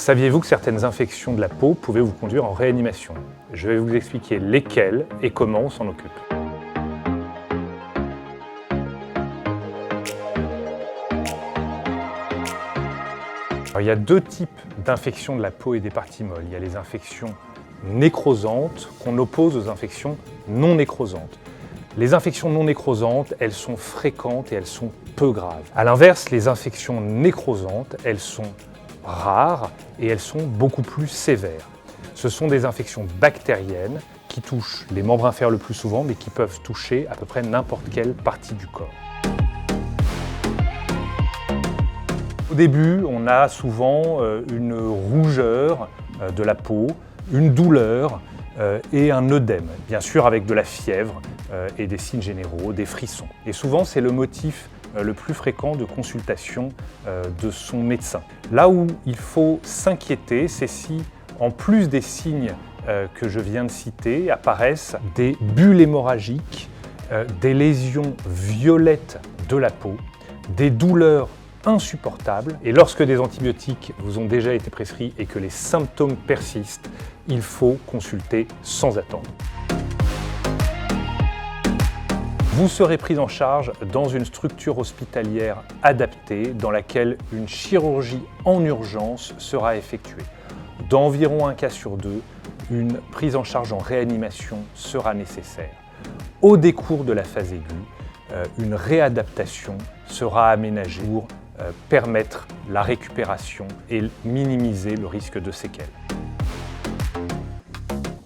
Saviez-vous que certaines infections de la peau pouvaient vous conduire en réanimation? Je vais vous expliquer lesquelles et comment on s'en occupe. Alors, il y a deux types d'infections de la peau et des parties molles. Il y a les infections nécrosantes qu'on oppose aux infections non nécrosantes. Les infections non nécrosantes, elles sont fréquentes et elles sont peu graves. À l'inverse, les infections nécrosantes, elles sont rares et elles sont beaucoup plus sévères. Ce sont des infections bactériennes qui touchent les membres inférieurs le plus souvent, mais qui peuvent toucher à peu près n'importe quelle partie du corps. Au début, on a souvent une rougeur de la peau, une douleur et un œdème, bien sûr avec de la fièvre et des signes généraux, des frissons. Et souvent, c'est le motif le plus fréquent de consultation de son médecin. Là où il faut s'inquiéter, c'est si, en plus des signes que je viens de citer, apparaissent des bulles hémorragiques, des lésions violettes de la peau, des douleurs insupportables. Et lorsque des antibiotiques vous ont déjà été prescrits et que les symptômes persistent, il faut consulter sans attendre. Vous serez pris en charge dans une structure hospitalière adaptée dans laquelle une chirurgie en urgence sera effectuée. Dans environ un cas sur deux, une prise en charge en réanimation sera nécessaire. Au décours de la phase aiguë, une réadaptation sera aménagée pour permettre la récupération et minimiser le risque de séquelles.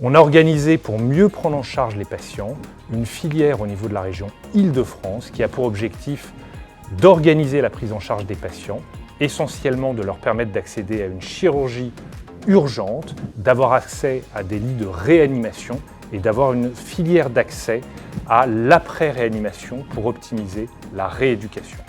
On a organisé, pour mieux prendre en charge les patients, une filière au niveau de la région Île-de-France qui a pour objectif d'organiser la prise en charge des patients, essentiellement de leur permettre d'accéder à une chirurgie urgente, d'avoir accès à des lits de réanimation et d'avoir une filière d'accès à l'après-réanimation pour optimiser la rééducation.